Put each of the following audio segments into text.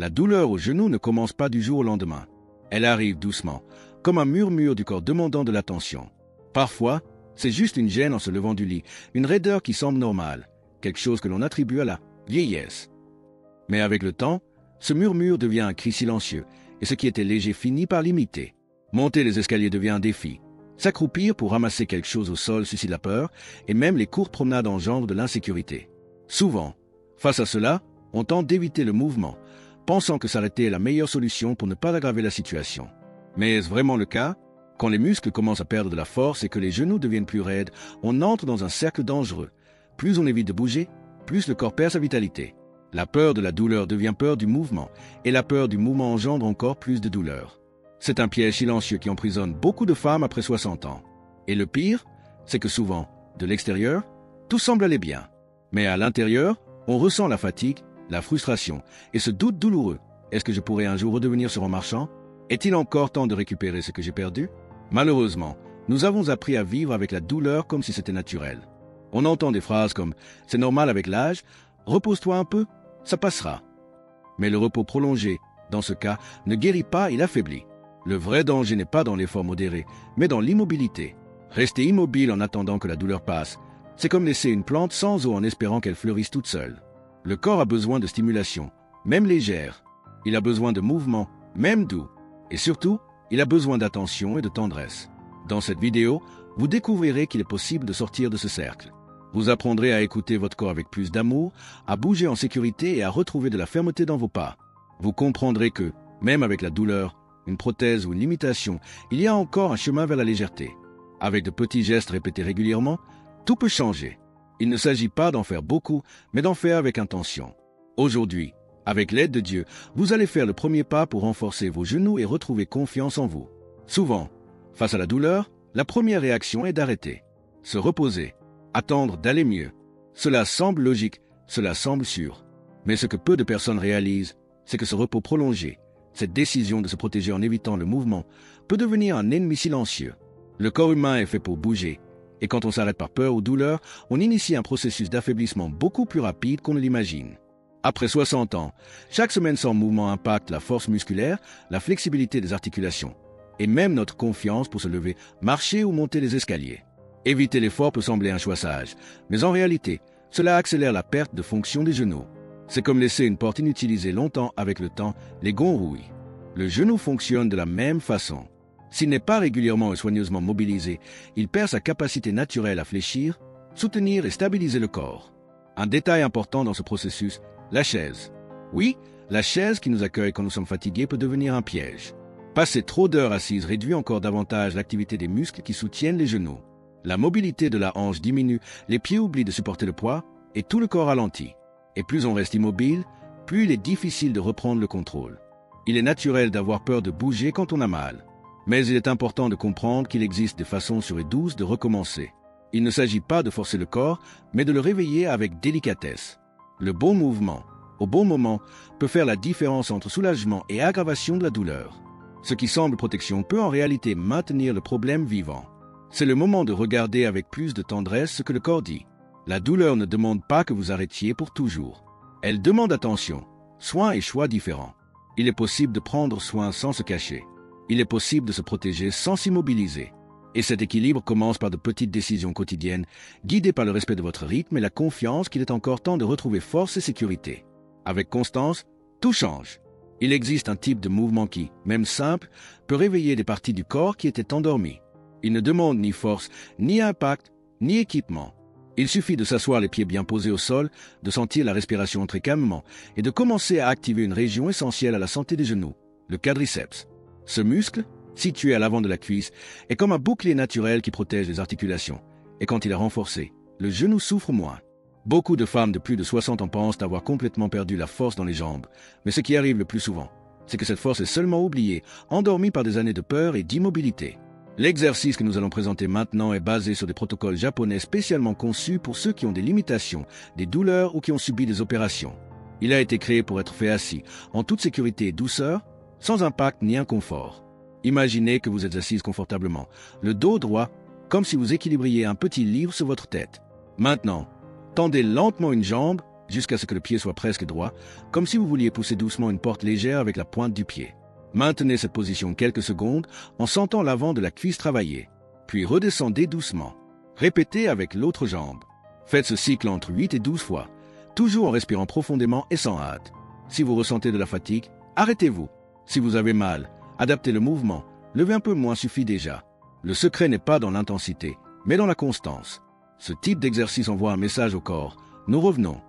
La douleur au genou ne commence pas du jour au lendemain. Elle arrive doucement, comme un murmure du corps demandant de l'attention. Parfois, c'est juste une gêne en se levant du lit, une raideur qui semble normale, quelque chose que l'on attribue à la vieillesse. Mais avec le temps, ce murmure devient un cri silencieux, et ce qui était léger finit par l'imiter. Monter les escaliers devient un défi. S'accroupir pour ramasser quelque chose au sol suscite la peur, et même les courtes promenades engendrent de l'insécurité. Souvent, face à cela, on tente d'éviter le mouvement, pensant que s'arrêter est la meilleure solution pour ne pas aggraver la situation. Mais est-ce vraiment le cas? Quand les muscles commencent à perdre de la force et que les genoux deviennent plus raides, on entre dans un cercle dangereux. Plus on évite de bouger, plus le corps perd sa vitalité. La peur de la douleur devient peur du mouvement, et la peur du mouvement engendre encore plus de douleur. C'est un piège silencieux qui emprisonne beaucoup de femmes après 60 ans. Et le pire, c'est que souvent, de l'extérieur, tout semble aller bien. Mais à l'intérieur, on ressent la fatigue, la frustration et ce doute douloureux. Est-ce que je pourrais un jour redevenir sur en marchant? Est-il encore temps de récupérer ce que j'ai perdu? Malheureusement, nous avons appris à vivre avec la douleur comme si c'était naturel. On entend des phrases comme « c'est normal avec l'âge »,« repose-toi un peu, ça passera ». Mais le repos prolongé, dans ce cas, ne guérit pas, il affaiblit. Le vrai danger n'est pas dans l'effort modéré, mais dans l'immobilité. Rester immobile en attendant que la douleur passe, c'est comme laisser une plante sans eau en espérant qu'elle fleurisse toute seule. Le corps a besoin de stimulation, même légère. Il a besoin de mouvement, même doux. Et surtout, il a besoin d'attention et de tendresse. Dans cette vidéo, vous découvrirez qu'il est possible de sortir de ce cercle. Vous apprendrez à écouter votre corps avec plus d'amour, à bouger en sécurité et à retrouver de la fermeté dans vos pas. Vous comprendrez que, même avec la douleur, une prothèse ou une limitation, il y a encore un chemin vers la légèreté. Avec de petits gestes répétés régulièrement, tout peut changer. Il ne s'agit pas d'en faire beaucoup, mais d'en faire avec intention. Aujourd'hui, avec l'aide de Dieu, vous allez faire le premier pas pour renforcer vos genoux et retrouver confiance en vous. Souvent, face à la douleur, la première réaction est d'arrêter, se reposer, attendre d'aller mieux. Cela semble logique, cela semble sûr. Mais ce que peu de personnes réalisent, c'est que ce repos prolongé, cette décision de se protéger en évitant le mouvement, peut devenir un ennemi silencieux. Le corps humain est fait pour bouger, et quand on s'arrête par peur ou douleur, on initie un processus d'affaiblissement beaucoup plus rapide qu'on ne l'imagine. Après 60 ans, chaque semaine sans mouvement impacte la force musculaire, la flexibilité des articulations, et même notre confiance pour se lever, marcher ou monter les escaliers. Éviter l'effort peut sembler un choix sage, mais en réalité, cela accélère la perte de fonction des genoux. C'est comme laisser une porte inutilisée longtemps avec le temps, les gonds rouillent. Le genou fonctionne de la même façon. S'il n'est pas régulièrement et soigneusement mobilisé, il perd sa capacité naturelle à fléchir, soutenir et stabiliser le corps. Un détail important dans ce processus, la chaise. Oui, la chaise qui nous accueille quand nous sommes fatigués peut devenir un piège. Passer trop d'heures assises réduit encore davantage l'activité des muscles qui soutiennent les genoux. La mobilité de la hanche diminue, les pieds oublient de supporter le poids et tout le corps ralentit. Et plus on reste immobile, plus il est difficile de reprendre le contrôle. Il est naturel d'avoir peur de bouger quand on a mal. Mais il est important de comprendre qu'il existe des façons sûres et douces de recommencer. Il ne s'agit pas de forcer le corps, mais de le réveiller avec délicatesse. Le bon mouvement, au bon moment, peut faire la différence entre soulagement et aggravation de la douleur. Ce qui semble protection peut en réalité maintenir le problème vivant. C'est le moment de regarder avec plus de tendresse ce que le corps dit. La douleur ne demande pas que vous arrêtiez pour toujours. Elle demande attention, soin et choix différents. Il est possible de prendre soin sans se cacher. Il est possible de se protéger sans s'immobiliser. Et cet équilibre commence par de petites décisions quotidiennes, guidées par le respect de votre rythme et la confiance qu'il est encore temps de retrouver force et sécurité. Avec constance, tout change. Il existe un type de mouvement qui, même simple, peut réveiller des parties du corps qui étaient endormies. Il ne demande ni force, ni impact, ni équipement. Il suffit de s'asseoir les pieds bien posés au sol, de sentir la respiration entrer calmement et de commencer à activer une région essentielle à la santé des genoux, le quadriceps. Ce muscle, situé à l'avant de la cuisse, est comme un bouclier naturel qui protège les articulations. Et quand il est renforcé, le genou souffre moins. Beaucoup de femmes de plus de 60 ans pensent avoir complètement perdu la force dans les jambes. Mais ce qui arrive le plus souvent, c'est que cette force est seulement oubliée, endormie par des années de peur et d'immobilité. L'exercice que nous allons présenter maintenant est basé sur des protocoles japonais spécialement conçus pour ceux qui ont des limitations, des douleurs ou qui ont subi des opérations. Il a été créé pour être fait assis, en toute sécurité et douceur, sans impact ni inconfort. Imaginez que vous êtes assise confortablement, le dos droit, comme si vous équilibriez un petit livre sur votre tête. Maintenant, tendez lentement une jambe, jusqu'à ce que le pied soit presque droit, comme si vous vouliez pousser doucement une porte légère avec la pointe du pied. Maintenez cette position quelques secondes en sentant l'avant de la cuisse travailler, puis redescendez doucement. Répétez avec l'autre jambe. Faites ce cycle entre 8 et 12 fois, toujours en respirant profondément et sans hâte. Si vous ressentez de la fatigue, arrêtez-vous. Si vous avez mal, adaptez le mouvement, levez un peu moins suffit déjà. Le secret n'est pas dans l'intensité, mais dans la constance. Ce type d'exercice envoie un message au corps. Nous revenons.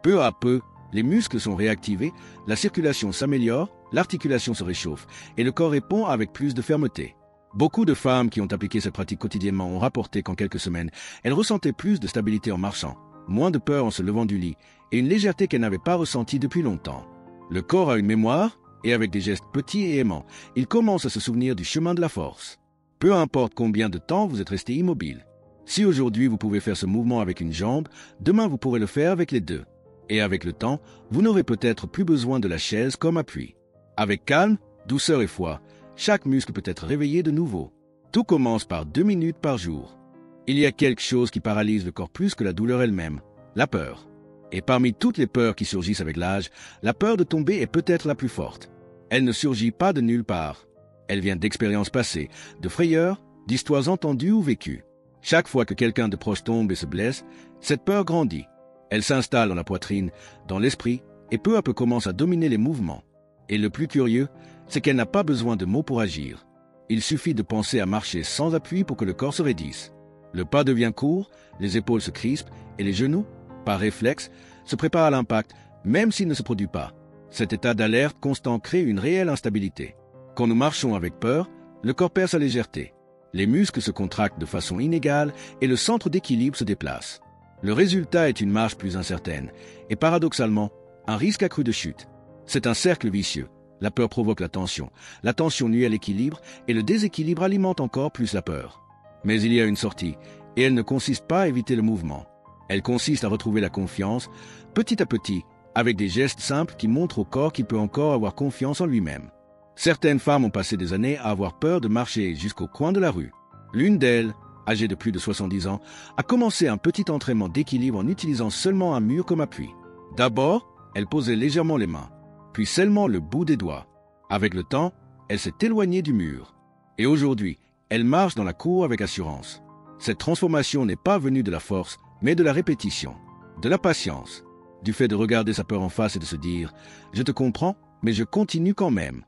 Peu à peu, les muscles sont réactivés, la circulation s'améliore, l'articulation se réchauffe et le corps répond avec plus de fermeté. Beaucoup de femmes qui ont appliqué cette pratique quotidiennement ont rapporté qu'en quelques semaines, elles ressentaient plus de stabilité en marchant, moins de peur en se levant du lit et une légèreté qu'elles n'avaient pas ressentie depuis longtemps. Le corps a une mémoire et avec des gestes petits et aimants, il commence à se souvenir du chemin de la force. Peu importe combien de temps vous êtes resté immobile. Si aujourd'hui vous pouvez faire ce mouvement avec une jambe, demain vous pourrez le faire avec les deux. Et avec le temps, vous n'aurez peut-être plus besoin de la chaise comme appui. Avec calme, douceur et foi, chaque muscle peut être réveillé de nouveau. Tout commence par 2 minutes par jour. Il y a quelque chose qui paralyse le corps plus que la douleur elle-même, la peur. Et parmi toutes les peurs qui surgissent avec l'âge, la peur de tomber est peut-être la plus forte. Elle ne surgit pas de nulle part. Elle vient d'expériences passées, de frayeurs, d'histoires entendues ou vécues. Chaque fois que quelqu'un de proche tombe et se blesse, cette peur grandit. Elle s'installe dans la poitrine, dans l'esprit, et peu à peu commence à dominer les mouvements. Et le plus curieux, c'est qu'elle n'a pas besoin de mots pour agir. Il suffit de penser à marcher sans appui pour que le corps se raidisse. Le pas devient court, les épaules se crispent, et les genoux, par réflexe, se préparent à l'impact, même s'il ne se produit pas. Cet état d'alerte constant crée une réelle instabilité. Quand nous marchons avec peur, le corps perd sa légèreté. Les muscles se contractent de façon inégale et le centre d'équilibre se déplace. Le résultat est une marche plus incertaine et paradoxalement, un risque accru de chute. C'est un cercle vicieux. La peur provoque la tension nuit à l'équilibre et le déséquilibre alimente encore plus la peur. Mais il y a une sortie et elle ne consiste pas à éviter le mouvement. Elle consiste à retrouver la confiance, petit à petit, avec des gestes simples qui montrent au corps qu'il peut encore avoir confiance en lui-même. Certaines femmes ont passé des années à avoir peur de marcher jusqu'au coin de la rue. L'une d'elles, âgée de plus de 70 ans, a commencé un petit entraînement d'équilibre en utilisant seulement un mur comme appui. D'abord, elle posait légèrement les mains, puis seulement le bout des doigts. Avec le temps, elle s'est éloignée du mur. Et aujourd'hui, elle marche dans la cour avec assurance. Cette transformation n'est pas venue de la force, mais de la répétition, de la patience, du fait de regarder sa peur en face et de se dire « Je te comprends, mais je continue quand même ».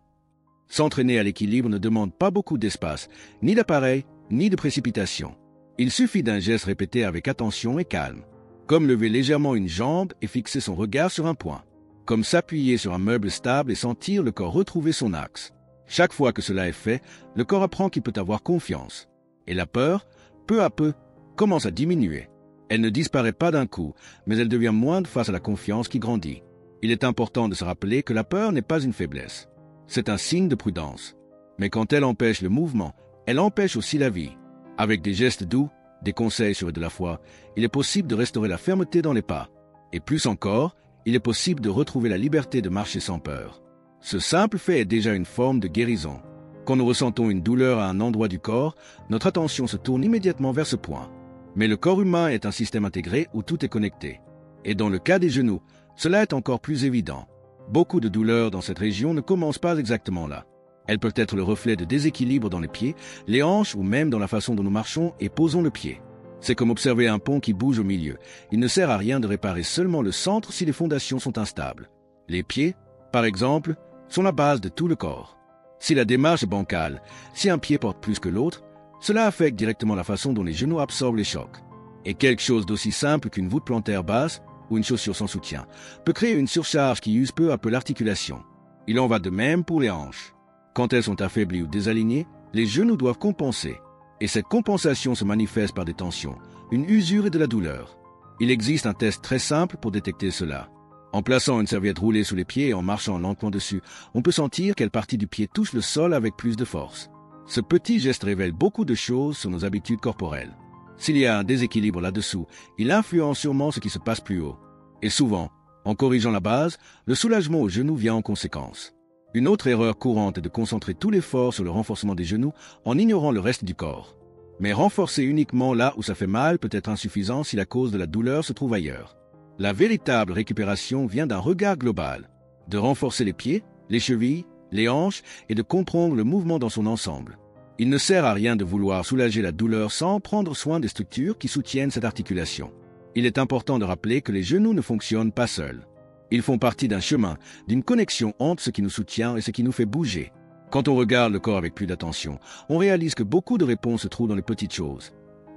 S'entraîner à l'équilibre ne demande pas beaucoup d'espace, ni d'appareil, ni de précipitation. Il suffit d'un geste répété avec attention et calme, comme lever légèrement une jambe et fixer son regard sur un point, comme s'appuyer sur un meuble stable et sentir le corps retrouver son axe. Chaque fois que cela est fait, le corps apprend qu'il peut avoir confiance. Et la peur, peu à peu, commence à diminuer. Elle ne disparaît pas d'un coup, mais elle devient moindre face à la confiance qui grandit. Il est important de se rappeler que la peur n'est pas une faiblesse. C'est un signe de prudence. Mais quand elle empêche le mouvement, elle empêche aussi la vie. Avec des gestes doux, des conseils sur de la foi, il est possible de restaurer la fermeté dans les pas. Et plus encore, il est possible de retrouver la liberté de marcher sans peur. Ce simple fait est déjà une forme de guérison. Quand nous ressentons une douleur à un endroit du corps, notre attention se tourne immédiatement vers ce point. Mais le corps humain est un système intégré où tout est connecté. Et dans le cas des genoux, cela est encore plus évident. Beaucoup de douleurs dans cette région ne commencent pas exactement là. Elles peuvent être le reflet de déséquilibre dans les pieds, les hanches ou même dans la façon dont nous marchons et posons le pied. C'est comme observer un pont qui bouge au milieu. Il ne sert à rien de réparer seulement le centre si les fondations sont instables. Les pieds, par exemple, sont la base de tout le corps. Si la démarche est bancale, si un pied porte plus que l'autre, cela affecte directement la façon dont les genoux absorbent les chocs. Et quelque chose d'aussi simple qu'une voûte plantaire basse ou une chaussure sans soutien peut créer une surcharge qui use peu à peu l'articulation. Il en va de même pour les hanches. Quand elles sont affaiblies ou désalignées, les genoux doivent compenser. Et cette compensation se manifeste par des tensions, une usure et de la douleur. Il existe un test très simple pour détecter cela. En plaçant une serviette roulée sous les pieds et en marchant lentement dessus, on peut sentir quelle partie du pied touche le sol avec plus de force. Ce petit geste révèle beaucoup de choses sur nos habitudes corporelles. S'il y a un déséquilibre là-dessous, il influence sûrement ce qui se passe plus haut. Et souvent, en corrigeant la base, le soulagement au genou vient en conséquence. Une autre erreur courante est de concentrer tout l'effort sur le renforcement des genoux en ignorant le reste du corps. Mais renforcer uniquement là où ça fait mal peut être insuffisant si la cause de la douleur se trouve ailleurs. La véritable récupération vient d'un regard global, de renforcer les pieds, les chevilles, les hanches et de comprendre le mouvement dans son ensemble. Il ne sert à rien de vouloir soulager la douleur sans prendre soin des structures qui soutiennent cette articulation. Il est important de rappeler que les genoux ne fonctionnent pas seuls. Ils font partie d'un chemin, d'une connexion entre ce qui nous soutient et ce qui nous fait bouger. Quand on regarde le corps avec plus d'attention, on réalise que beaucoup de réponses se trouvent dans les petites choses.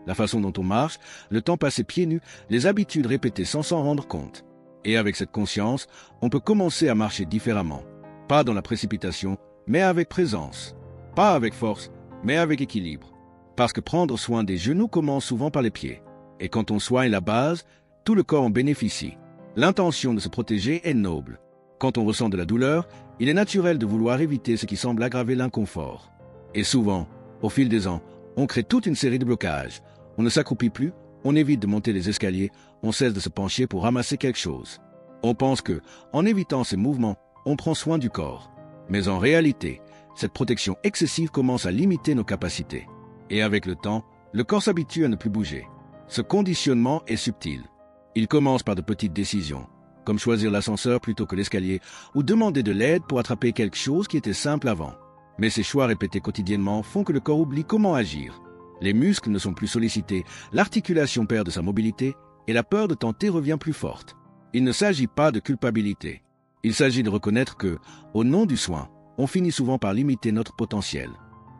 La façon dont on marche, le temps passé pieds nus, les habitudes répétées sans s'en rendre compte. Et avec cette conscience, on peut commencer à marcher différemment. Pas dans la précipitation, mais avec présence. Pas avec force, mais avec équilibre. Parce que prendre soin des genoux commence souvent par les pieds. Et quand on soigne la base, tout le corps en bénéficie. L'intention de se protéger est noble. Quand on ressent de la douleur, il est naturel de vouloir éviter ce qui semble aggraver l'inconfort. Et souvent, au fil des ans, on crée toute une série de blocages. On ne s'accroupit plus, on évite de monter les escaliers, on cesse de se pencher pour ramasser quelque chose. On pense que, en évitant ces mouvements, on prend soin du corps. Mais en réalité, cette protection excessive commence à limiter nos capacités. Et avec le temps, le corps s'habitue à ne plus bouger. Ce conditionnement est subtil. Il commence par de petites décisions, comme choisir l'ascenseur plutôt que l'escalier ou demander de l'aide pour attraper quelque chose qui était simple avant. Mais ces choix répétés quotidiennement font que le corps oublie comment agir. Les muscles ne sont plus sollicités, l'articulation perd de sa mobilité et la peur de tenter revient plus forte. Il ne s'agit pas de culpabilité. Il s'agit de reconnaître que, au nom du soin, on finit souvent par limiter notre potentiel.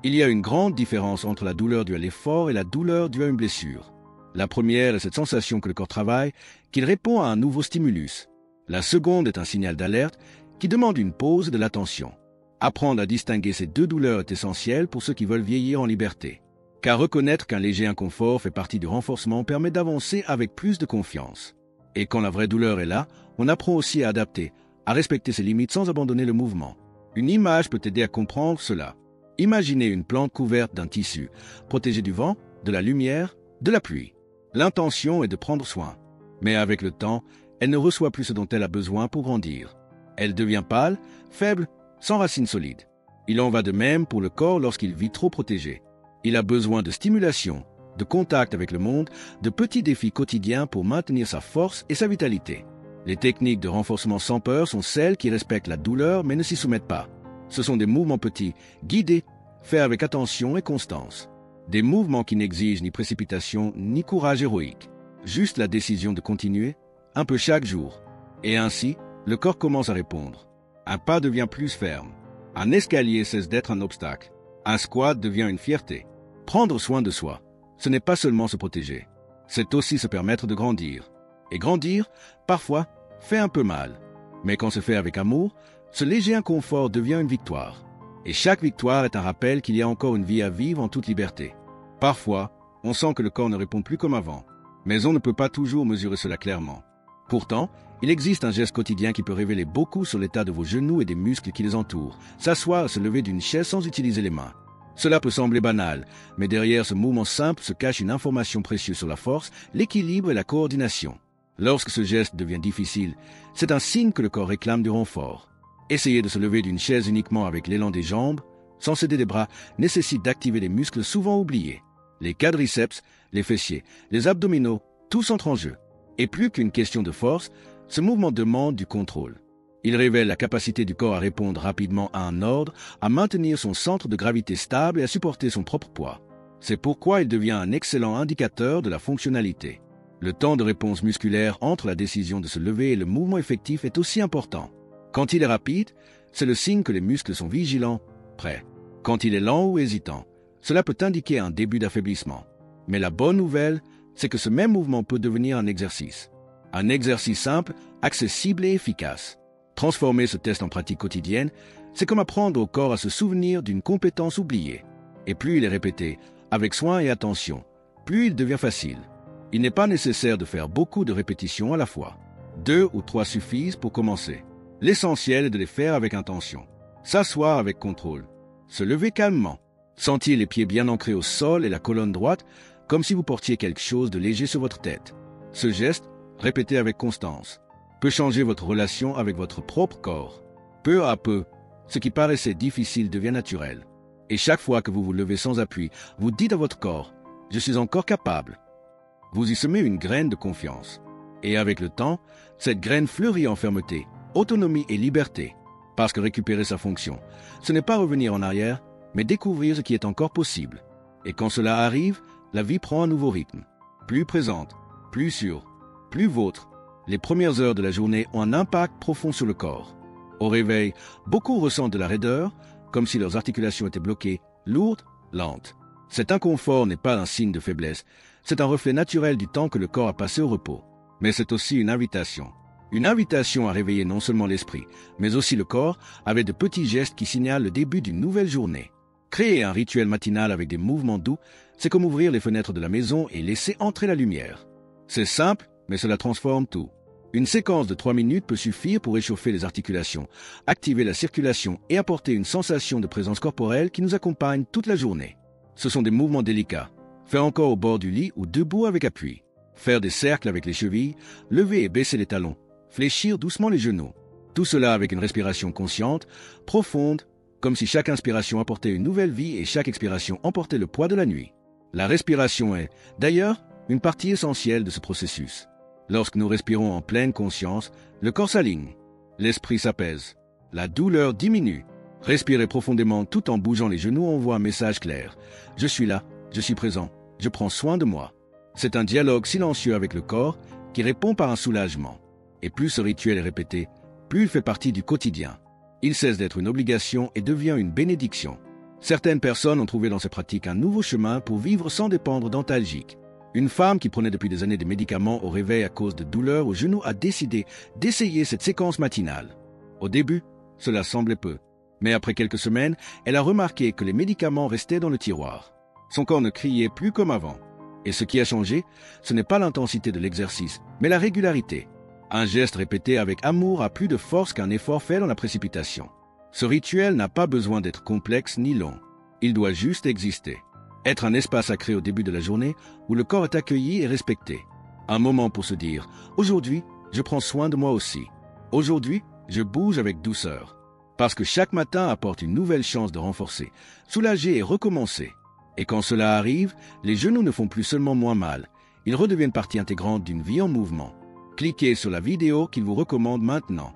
Il y a une grande différence entre la douleur due à l'effort et la douleur due à une blessure. La première est cette sensation que le corps travaille, qu'il répond à un nouveau stimulus. La seconde est un signal d'alerte qui demande une pause et de l'attention. Apprendre à distinguer ces deux douleurs est essentiel pour ceux qui veulent vieillir en liberté. Car reconnaître qu'un léger inconfort fait partie du renforcement permet d'avancer avec plus de confiance. Et quand la vraie douleur est là, on apprend aussi à adapter, à respecter ses limites sans abandonner le mouvement. Une image peut aider à comprendre cela. Imaginez une plante couverte d'un tissu, protégée du vent, de la lumière, de la pluie. L'intention est de prendre soin. Mais avec le temps, elle ne reçoit plus ce dont elle a besoin pour grandir. Elle devient pâle, faible, sans racines solides. Il en va de même pour le corps lorsqu'il vit trop protégé. Il a besoin de stimulation, de contact avec le monde, de petits défis quotidiens pour maintenir sa force et sa vitalité. Les techniques de renforcement sans peur sont celles qui respectent la douleur mais ne s'y soumettent pas. Ce sont des mouvements petits, guidés, faits avec attention et constance. Des mouvements qui n'exigent ni précipitation ni courage héroïque. Juste la décision de continuer, un peu chaque jour. Et ainsi, le corps commence à répondre. Un pas devient plus ferme. Un escalier cesse d'être un obstacle. Un squat devient une fierté. Prendre soin de soi, ce n'est pas seulement se protéger. C'est aussi se permettre de grandir. Et grandir, parfois, fait un peu mal. Mais quand c'est fait avec amour, ce léger inconfort devient une victoire. Et chaque victoire est un rappel qu'il y a encore une vie à vivre en toute liberté. Parfois, on sent que le corps ne répond plus comme avant. Mais on ne peut pas toujours mesurer cela clairement. Pourtant, il existe un geste quotidien qui peut révéler beaucoup sur l'état de vos genoux et des muscles qui les entourent. S'asseoir, se lever d'une chaise sans utiliser les mains. Cela peut sembler banal, mais derrière ce mouvement simple se cache une information précieuse sur la force, l'équilibre et la coordination. Lorsque ce geste devient difficile, c'est un signe que le corps réclame du renfort. Essayer de se lever d'une chaise uniquement avec l'élan des jambes, sans céder des bras, nécessite d'activer les muscles souvent oubliés. Les quadriceps, les fessiers, les abdominaux, tous entrent en jeu. Et plus qu'une question de force, ce mouvement demande du contrôle. Il révèle la capacité du corps à répondre rapidement à un ordre, à maintenir son centre de gravité stable et à supporter son propre poids. C'est pourquoi il devient un excellent indicateur de la fonctionnalité. Le temps de réponse musculaire entre la décision de se lever et le mouvement effectif est aussi important. Quand il est rapide, c'est le signe que les muscles sont vigilants, prêts. Quand il est lent ou hésitant, cela peut indiquer un début d'affaiblissement. Mais la bonne nouvelle, c'est que ce même mouvement peut devenir un exercice. Un exercice simple, accessible et efficace. Transformer ce test en pratique quotidienne, c'est comme apprendre au corps à se souvenir d'une compétence oubliée. Et plus il est répété, avec soin et attention, plus il devient facile. Il n'est pas nécessaire de faire beaucoup de répétitions à la fois. 2 ou 3 suffisent pour commencer. L'essentiel est de les faire avec intention. S'asseoir avec contrôle. Se lever calmement. Sentir les pieds bien ancrés au sol et la colonne droite, comme si vous portiez quelque chose de léger sur votre tête. Ce geste, répété avec constance, peut changer votre relation avec votre propre corps. Peu à peu, ce qui paraissait difficile devient naturel. Et chaque fois que vous vous levez sans appui, vous dites à votre corps « Je suis encore capable ». Vous y semez une graine de confiance. Et avec le temps, cette graine fleurit en fermeté, autonomie et liberté. Parce que récupérer sa fonction, ce n'est pas revenir en arrière, mais découvrir ce qui est encore possible. Et quand cela arrive, la vie prend un nouveau rythme. Plus présente, plus sûre, plus vôtre. Les premières heures de la journée ont un impact profond sur le corps. Au réveil, beaucoup ressentent de la raideur, comme si leurs articulations étaient bloquées, lourdes, lentes. Cet inconfort n'est pas un signe de faiblesse, c'est un reflet naturel du temps que le corps a passé au repos. Mais c'est aussi une invitation. Une invitation à réveiller non seulement l'esprit, mais aussi le corps avec de petits gestes qui signalent le début d'une nouvelle journée. Créer un rituel matinal avec des mouvements doux, c'est comme ouvrir les fenêtres de la maison et laisser entrer la lumière. C'est simple, mais cela transforme tout. Une séquence de 3 minutes peut suffire pour réchauffer les articulations, activer la circulation et apporter une sensation de présence corporelle qui nous accompagne toute la journée. Ce sont des mouvements délicats. Faire encore au bord du lit ou debout avec appui. Faire des cercles avec les chevilles, lever et baisser les talons, fléchir doucement les genoux. Tout cela avec une respiration consciente, profonde, comme si chaque inspiration apportait une nouvelle vie et chaque expiration emportait le poids de la nuit. La respiration est, d'ailleurs, une partie essentielle de ce processus. Lorsque nous respirons en pleine conscience, le corps s'aligne, l'esprit s'apaise, la douleur diminue. Respirer profondément tout en bougeant les genoux envoie un message clair. Je suis là, je suis présent, je prends soin de moi. C'est un dialogue silencieux avec le corps qui répond par un soulagement. Et plus ce rituel est répété, plus il fait partie du quotidien. Il cesse d'être une obligation et devient une bénédiction. Certaines personnes ont trouvé dans ces pratiques un nouveau chemin pour vivre sans dépendre d'antalgiques. Une femme qui prenait depuis des années des médicaments au réveil à cause de douleurs au genou a décidé d'essayer cette séquence matinale. Au début, cela semblait peu. Mais après quelques semaines, elle a remarqué que les médicaments restaient dans le tiroir. Son corps ne criait plus comme avant. Et ce qui a changé, ce n'est pas l'intensité de l'exercice, mais la régularité. Un geste répété avec amour a plus de force qu'un effort fait dans la précipitation. Ce rituel n'a pas besoin d'être complexe ni long. Il doit juste exister. Être un espace sacré au début de la journée où le corps est accueilli et respecté. Un moment pour se dire « Aujourd'hui, je prends soin de moi aussi. Aujourd'hui, je bouge avec douceur. » Parce que chaque matin apporte une nouvelle chance de renforcer, soulager et recommencer. Et quand cela arrive, les genoux ne font plus seulement moins mal. Ils redeviennent partie intégrante d'une vie en mouvement. Cliquez sur la vidéo qu'il vous recommande maintenant.